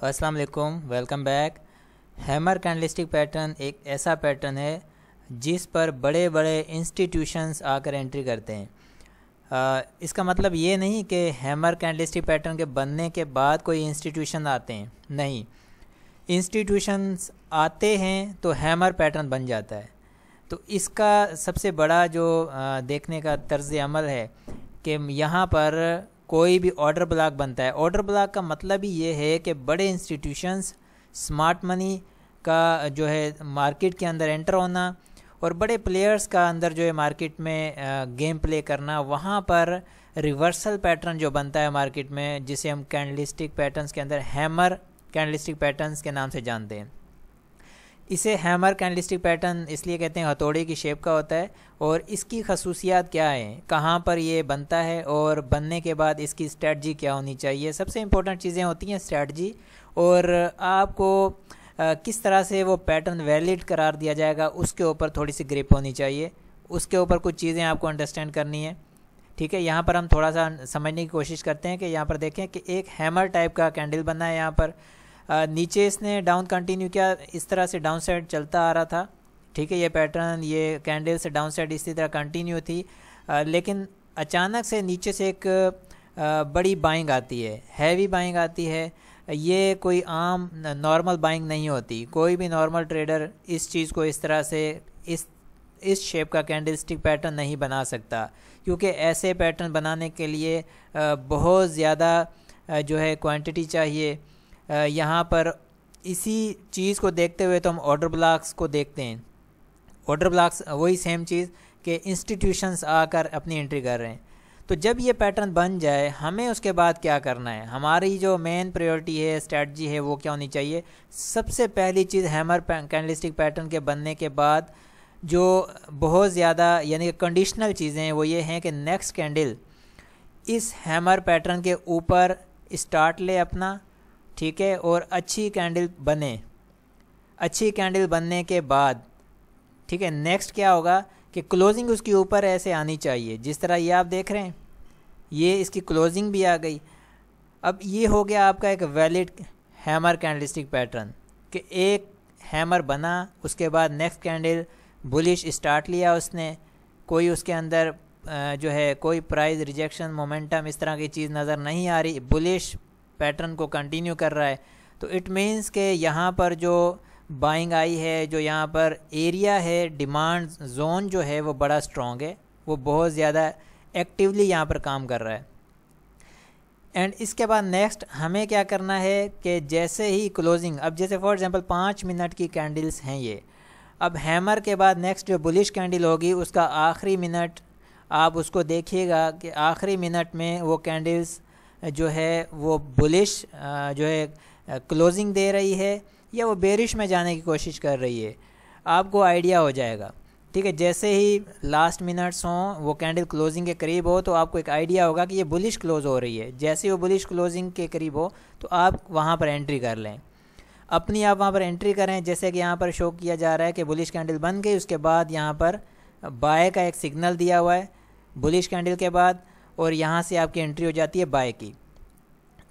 अस्सलाम वालेकुम, welcome back. Hammer candlestick pattern एक ऐसा पैटर्न है जिस पर बड़े बड़े इंस्टीट्यूशंस आकर एंट्री करते हैं। इसका मतलब ये नहीं कि हैमर कैंडलस्टिक पैटर्न के बनने के बाद कोई इंस्टीट्यूशन आते हैं, नहीं। इंस्टीट्यूशंस आते हैं तो हैमर पैटर्न बन जाता है। तो इसका सबसे बड़ा जो देखने का तर्ज अमल है कि यहाँ पर कोई भी ऑर्डर ब्लॉक बनता है। ऑर्डर ब्लॉक का मतलब ही ये है कि बड़े इंस्टीट्यूशंस स्मार्ट मनी का जो है मार्केट के अंदर एंटर होना और बड़े प्लेयर्स का अंदर जो है मार्केट में गेम प्ले करना, वहाँ पर रिवर्सल पैटर्न जो बनता है मार्केट में, जिसे हम कैंडलस्टिक पैटर्न्स के अंदर हैमर कैंडलस्टिक पैटर्न्स के नाम से जानते हैं। इसे हैमर कैंडलस्टिक पैटर्न इसलिए कहते हैं, हथौड़े की शेप का होता है। और इसकी खसूसियात क्या है, कहाँ पर ये बनता है और बनने के बाद इसकी स्ट्रैटजी क्या होनी चाहिए। सबसे इम्पोर्टेंट चीज़ें होती हैं स्ट्रैटजी, और आपको किस तरह से वो पैटर्न वैलिड करार दिया जाएगा उसके ऊपर थोड़ी सी ग्रिप होनी चाहिए। उसके ऊपर कुछ चीज़ें आपको अंडरस्टैंड करनी है, ठीक है। यहाँ पर हम थोड़ा सा समझने की कोशिश करते हैं कि यहाँ पर देखें कि एक हैमर टाइप का कैंडल बना है। यहाँ पर नीचे इसने डाउन कंटिन्यू किया, इस तरह से डाउन साइड चलता आ रहा था, ठीक है। ये पैटर्न, ये कैंडल से डाउन साइड इसी तरह कंटिन्यू थी, लेकिन अचानक से नीचे से एक बड़ी बाइंग आती है, हैवी बाइंग आती है। ये कोई आम नॉर्मल बाइंग नहीं होती। कोई भी नॉर्मल ट्रेडर इस चीज़ को इस तरह से इस शेप का कैंडलस्टिक पैटर्न नहीं बना सकता, क्योंकि ऐसे पैटर्न बनाने के लिए बहुत ज़्यादा जो है क्वांटिटी चाहिए। यहाँ पर इसी चीज़ को देखते हुए तो हम ऑर्डर ब्लॉक्स को देखते हैं। ऑर्डर ब्लॉक्स वही सेम चीज़ कि इंस्टीट्यूशंस आकर अपनी एंट्री कर रहे हैं। तो जब ये पैटर्न बन जाए, हमें उसके बाद क्या करना है, हमारी जो मेन प्रायोरिटी है, स्ट्रैटजी है, वो क्या होनी चाहिए। सबसे पहली चीज़ हैमर कैंडलस्टिक पैटर्न के बनने के बाद जो बहुत ज़्यादा यानी कि कंडीशनल चीज़ें हैं, वो ये हैं कि नेक्स्ट कैंडल इस हैमर पैटर्न के ऊपर स्टार्ट ले अपना, ठीक है, और अच्छी कैंडल बने। अच्छी कैंडल बनने के बाद, ठीक है, नेक्स्ट क्या होगा कि क्लोजिंग उसके ऊपर ऐसे आनी चाहिए, जिस तरह ये आप देख रहे हैं, ये इसकी क्लोजिंग भी आ गई। अब ये हो गया आपका एक वैलिड हैमर कैंडलस्टिक पैटर्न कि एक हैमर बना, उसके बाद नेक्स्ट कैंडल बुलिश स्टार्ट लिया उसने, कोई उसके अंदर जो है कोई प्राइस रिजेक्शन मोमेंटम इस तरह की चीज़ नज़र नहीं आ रही, बुलिश पैटर्न को कंटिन्यू कर रहा है। तो इट मीन्स के यहाँ पर जो बाइंग आई है, जो यहाँ पर एरिया है, डिमांड जोन जो है वो बड़ा स्ट्रॉन्ग है, वो बहुत ज़्यादा एक्टिवली यहाँ पर काम कर रहा है। एंड इसके बाद नेक्स्ट हमें क्या करना है कि जैसे ही क्लोजिंग, अब जैसे फॉर एग्जांपल 5 मिनट की कैंडल्स हैं ये, अब हैमर के बाद नेक्स्ट जो बुलिश कैंडल होगी उसका आखिरी मिनट आप उसको देखिएगा कि आखिरी मिनट में वो कैंडल्स जो है वो बुलिश जो है क्लोजिंग दे रही है या वो बेरिश में जाने की कोशिश कर रही है, आपको आइडिया हो जाएगा, ठीक है। जैसे ही लास्ट मिनट्स हों, वो कैंडल क्लोजिंग के करीब हो, तो आपको एक आइडिया होगा कि ये बुलिश क्लोज हो रही है। जैसे ही वो बुलिश क्लोजिंग के करीब हो तो आप वहाँ पर एंट्री कर लें, अपनी आप वहाँ पर एंट्री करें। जैसे कि यहाँ पर शो किया जा रहा है कि बुलिश कैंडल बन गई, उसके बाद यहाँ पर बाय का एक सिग्नल दिया हुआ है बुलिश कैंडल के बाद, और यहाँ से आपकी एंट्री हो जाती है बाय की।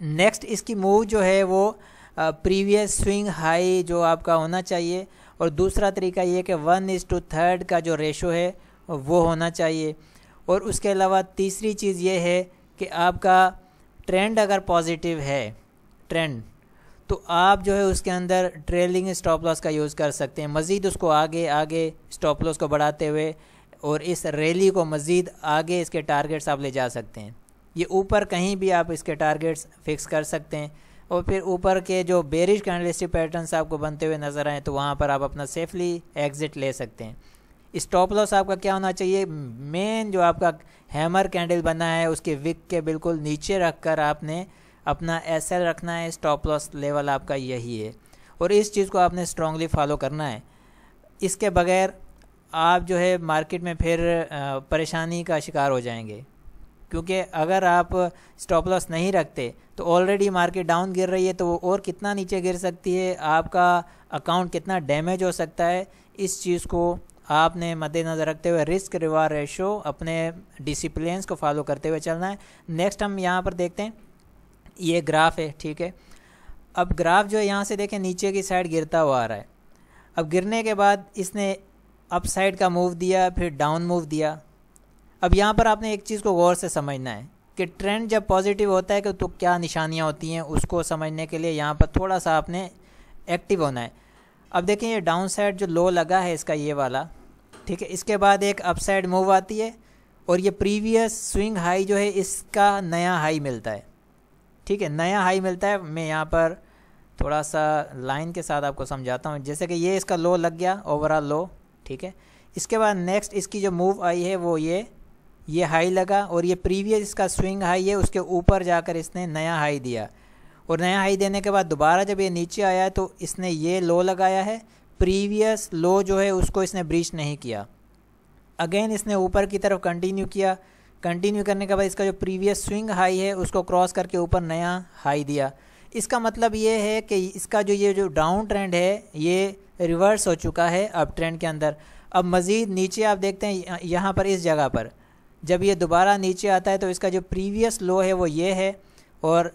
नेक्स्ट इसकी मूव जो है वो प्रीवियस स्विंग हाई जो आपका होना चाहिए, और दूसरा तरीका ये कि 1:3 का जो रेशो है वो होना चाहिए। और उसके अलावा तीसरी चीज़ ये है कि आपका ट्रेंड अगर पॉजिटिव है ट्रेंड, तो आप जो है उसके अंदर ट्रेलिंग स्टॉप लॉस का यूज़ कर सकते हैं, मज़ीद उसको आगे आगे स्टॉप लॉस को बढ़ाते हुए, और इस रैली को मज़ीद आगे इसके टारगेट्स आप ले जा सकते हैं। ये ऊपर कहीं भी आप इसके टारगेट्स फिक्स कर सकते हैं, और फिर ऊपर के जो बेरिश कैंडलस्टिक पैटर्न्स आपको बनते हुए नज़र आए तो वहाँ पर आप अपना सेफली एग्ज़िट ले सकते हैं। स्टॉप लॉस आपका क्या होना चाहिए, मेन जो आपका हैमर कैंडल बना है उसके विक के बिल्कुल नीचे रखकर आपने अपना एसएल रखना है। स्टॉप लॉस लेवल आपका यही है, और इस चीज़ को आपने स्ट्रांगली फॉलो करना है। इसके बगैर आप जो है मार्केट में फिर परेशानी का शिकार हो जाएंगे, क्योंकि अगर आप स्टॉप लॉस नहीं रखते तो ऑलरेडी मार्केट डाउन गिर रही है, तो वो और कितना नीचे गिर सकती है, आपका अकाउंट कितना डैमेज हो सकता है। इस चीज़ को आपने मद्देनज़र रखते हुए रिस्क रिवार्ड रेशो, अपने डिसिप्लिन्स को फॉलो करते हुए चलना है। नेक्स्ट हम यहाँ पर देखते हैं, ये ग्राफ है, ठीक है। अब ग्राफ जो है यहाँ से देखें नीचे की साइड गिरता हुआ आ रहा है। अब गिरने के बाद इसने अप साइड का मूव दिया, फिर डाउन मूव दिया। अब यहाँ पर आपने एक चीज़ को गौर से समझना है कि ट्रेंड जब पॉजिटिव होता है कि तो क्या निशानियाँ होती हैं, उसको समझने के लिए यहाँ पर थोड़ा सा आपने एक्टिव होना है। अब देखें ये डाउन साइड जो लो लगा है इसका ये वाला, ठीक है, इसके बाद एक अप साइड मूव आती है और ये प्रीवियस स्विंग हाई जो है इसका नया हाई मिलता है, ठीक है, नया हाई मिलता है। मैं यहाँ पर थोड़ा सा लाइन के साथ आपको समझाता हूँ। जैसे कि ये इसका लो लग गया, ओवरऑल लो, ठीक है। इसके बाद नेक्स्ट इसकी जो मूव आई है वो ये हाई लगा और ये प्रीवियस इसका स्विंग हाई है, उसके ऊपर जाकर इसने नया हाई दिया और नया हाई देने के बाद दोबारा जब ये नीचे आया तो इसने ये लो लगाया है, प्रीवियस लो जो है उसको इसने ब्रीच नहीं किया। अगेन इसने ऊपर की तरफ कंटिन्यू किया, कंटिन्यू करने के बाद इसका जो प्रीवियस स्विंग हाई है उसको क्रॉस करके ऊपर नया हाई दिया। इसका मतलब ये है कि इसका ये जो डाउन ट्रेंड है ये रिवर्स हो चुका है अप ट्रेंड के अंदर। अब मज़ीद नीचे आप देखते हैं यहाँ पर इस जगह पर जब ये दोबारा नीचे आता है तो इसका जो प्रीवियस लो है वो ये है और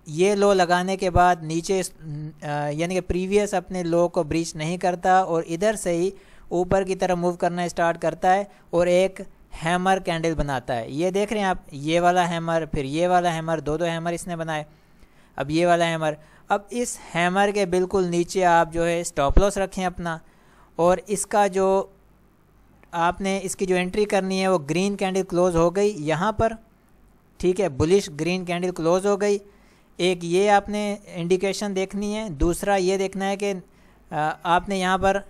ये लो लगाने के बाद नीचे यानी कि प्रीवियस अपने लो को ब्रीच नहीं करता और इधर से ही ऊपर की तरफ मूव करना स्टार्ट करता है और एक हैमर कैंडल बनाता है। ये देख रहे हैं आप, ये वाला हैमर, फिर ये वाला हैमर, दो हैमर इसने बनाए। अब ये वाला हैमर, अब इस हैमर के बिल्कुल नीचे आप जो है स्टॉप लॉस रखें अपना और इसका जो आपने इसकी जो एंट्री करनी है वो ग्रीन कैंडल क्लोज हो गई यहाँ पर, ठीक है, बुलिश ग्रीन कैंडल क्लोज हो गई। एक ये आपने इंडिकेशन देखनी है, दूसरा ये देखना है कि आपने यहाँ पर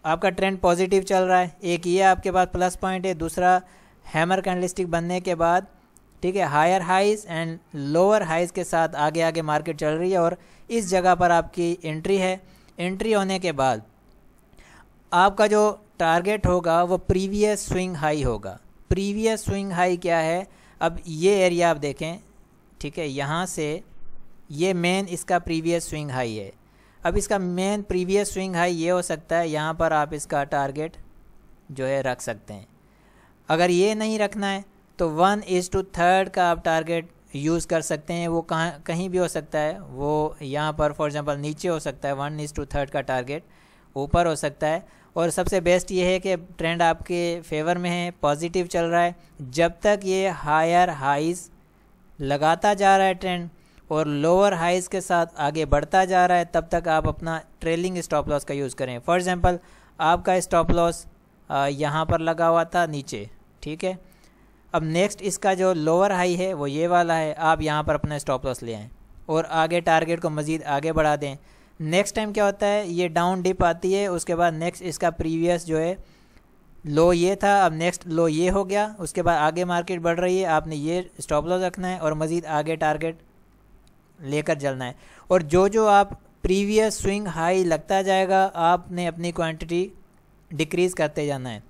आपका ट्रेंड पॉजिटिव चल रहा है, एक ये आपके पास प्लस पॉइंट है, दूसरा हैमर कैंडलस्टिक बनने के बाद, ठीक है, higher highs and lower highs के साथ आगे आगे मार्केट चल रही है और इस जगह पर आपकी एंट्री है। एंट्री होने के बाद आपका जो टारगेट होगा वो प्रीवियस स्विंग हाई होगा। प्रीवियस स्विंग हाई क्या है, अब ये एरिया आप देखें, ठीक है, यहाँ से ये मेन इसका प्रीवियस स्विंग हाई है। अब इसका मेन प्रीवियस स्विंग हाई ये हो सकता है, यहाँ पर आप इसका टारगेट जो है रख सकते हैं। अगर ये नहीं रखना है तो 1:3 का आप टारगेट यूज़ कर सकते हैं। वो कहीं भी हो सकता है, वो यहाँ पर फॉर एग्जांपल नीचे हो सकता है 1:3 का टारगेट, ऊपर हो सकता है। और सबसे बेस्ट ये है कि ट्रेंड आपके फेवर में है, पॉजिटिव चल रहा है। जब तक ये हायर हाइज लगाता जा रहा है ट्रेंड और लोअर हाइज के साथ आगे बढ़ता जा रहा है तब तक आप अपना ट्रेलिंग स्टॉप लॉस का यूज़ करें। फॉर एग्जांपल आपका स्टॉप लॉस यहाँ पर लगा हुआ था नीचे, ठीक है, अब नेक्स्ट इसका जो लोअर हाई है वो ये वाला है, आप यहाँ पर अपना स्टॉप लॉस ले आएँ और आगे टारगेट को मज़ीद आगे बढ़ा दें। नेक्स्ट टाइम क्या होता है, ये डाउन डिप आती है, उसके बाद नेक्स्ट इसका प्रीवियस जो है लो ये था, अब नेक्स्ट लो ये हो गया, उसके बाद आगे मार्केट बढ़ रही है, आपने ये स्टॉप लॉस रखना है और मज़ीद आगे टारगेट लेकर चलना है। और जो आप प्रीवियस स्विंग हाई लगता जाएगा आपने अपनी क्वांटिटी डिक्रीज़ करते जाना है।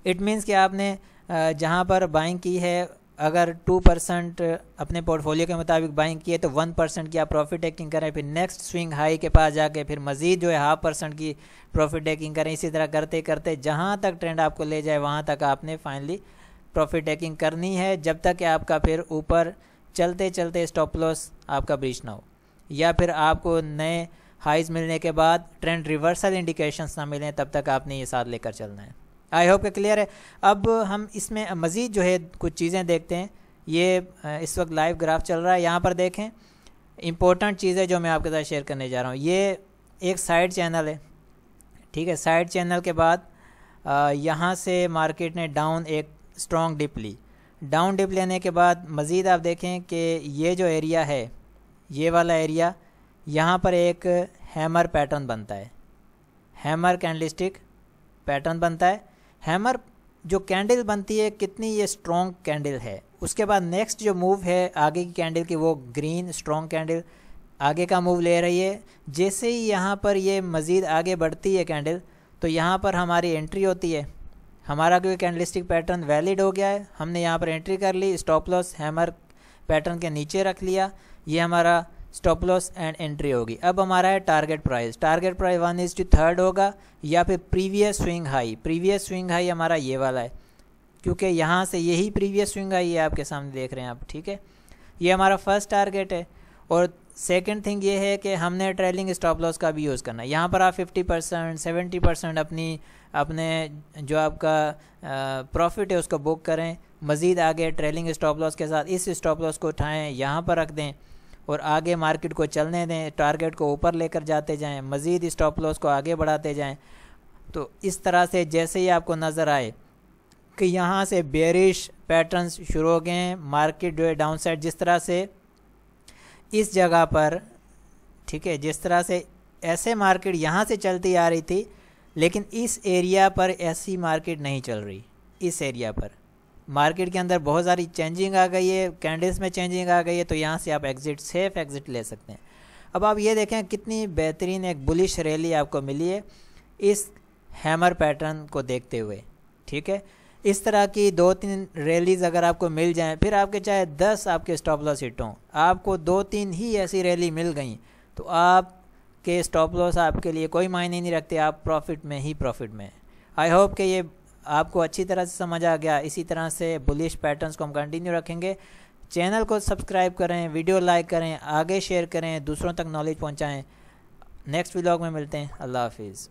इट मीन्स कि आपने जहाँ पर बाइंग की है, अगर 2% अपने पोर्टफोलियो के मुताबिक बाइंग की है तो 1% की आप प्रॉफिट टेकिंग करें, फिर नेक्स्ट स्विंग हाई के पास जाके फिर मज़ीद जो है 0.5% की प्रॉफिट टेकिंग करें। इसी तरह करते करते जहाँ तक ट्रेंड आपको ले जाए वहाँ तक आपने फाइनली प्रॉफिट टेकिंग करनी है, जब तक कि आपका फिर ऊपर चलते चलते स्टॉप लॉस आपका ब्रीच ना हो या फिर आपको नए हाइज मिलने के बाद ट्रेंड रिवर्सल इंडिकेशंस ना मिलें, तब तक आपने ये साथ लेकर चलना है। आई होप कि क्लियर है। अब हम इसमें मज़ीद जो है कुछ चीज़ें देखते हैं। ये इस वक्त लाइव ग्राफ चल रहा है, यहाँ पर देखें इम्पोर्टेंट चीज़ें जो मैं आपके साथ शेयर करने जा रहा हूँ। ये एक साइड चैनल है, ठीक है, साइड चैनल के बाद यहाँ से मार्केट ने डाउन एक स्ट्रॉन्ग डिप ली। डाउन डिप लेने के बाद मज़ीद आप देखें कि ये जो एरिया है, ये वाला एरिया, यहाँ पर एक हैमर पैटर्न बनता है, हैमर कैंडलस्टिक पैटर्न बनता है। हैमर जो कैंडल बनती है कितनी ये स्ट्रॉन्ग कैंडल है, उसके बाद नेक्स्ट जो मूव है आगे की कैंडल की वो ग्रीन स्ट्रॉन्ग कैंडल आगे का मूव ले रही है। जैसे ही यहाँ पर ये मज़ीद आगे बढ़ती है कैंडल तो यहाँ पर हमारी एंट्री होती है। हमारा कोई कैंडलस्टिक पैटर्न वैलिड हो गया है, हमने यहाँ पर एंट्री कर ली, स्टॉप लॉस हैमर पैटर्न के नीचे रख लिया, ये हमारा स्टॉप लॉस एंड एंट्री होगी। अब हमारा है टारगेट प्राइस 1:3 होगा या फिर previous swing high. Previous swing high हमारा ये वाला है, क्योंकि यहाँ से यही प्रीवियस स्विंग हाई है, आपके सामने देख रहे हैं आप, ठीक है, ये हमारा फर्स्ट टारगेट है। और सेकंड थिंग ये है कि हमने ट्रेलिंग स्टॉप लॉस का भी यूज़ करना है। यहाँ पर आप 50% 70% अपने जो आपका प्रॉफिट है उसको बुक करें, मज़ीद आगे ट्रेलिंग स्टॉप लॉस के साथ इस स्टॉप लॉस को उठाएं, यहाँ पर रख दें और आगे मार्केट को चलने दें, टारगेट को ऊपर लेकर जाते जाएं, मज़ीद स्टॉप लॉस को आगे बढ़ाते जाएं। तो इस तरह से जैसे ही आपको नज़र आए कि यहाँ से बेरिश पैटर्न्स शुरू हो गए हैं, मार्केट जो है डाउन साइड जिस तरह से इस जगह पर, ठीक है, जिस तरह से ऐसे मार्केट यहाँ से चलती आ रही थी, लेकिन इस एरिया पर ऐसी मार्केट नहीं चल रही। इस एरिया पर मार्केट के अंदर बहुत सारी चेंजिंग आ गई है, कैंडल्स में चेंजिंग आ गई है, तो यहाँ से आप सेफ एग्ज़िट ले सकते हैं। अब आप ये देखें कितनी बेहतरीन एक बुलिश रैली आपको मिली है इस हैमर पैटर्न को देखते हुए, ठीक है। इस तरह की 2-3 रैलीज़ अगर आपको मिल जाएं, फिर आपके चाहे 10 आपके स्टॉप लॉस हिट हों, आपको 2-3 ही ऐसी रैली मिल गई तो आपके स्टॉप लॉस आपके लिए कोई मायने नहीं रखते, आप प्रॉफिट में ही प्रॉफिट में। आई होप कि ये आपको अच्छी तरह से समझ आ गया। इसी तरह से बुलिश पैटर्न्स को हम कंटिन्यू रखेंगे। चैनल को सब्सक्राइब करें, वीडियो लाइक करें, आगे शेयर करें, दूसरों तक नॉलेज पहुँचाएँ। नेक्स्ट व्लॉग में मिलते हैं। अल्लाह हाफिज़।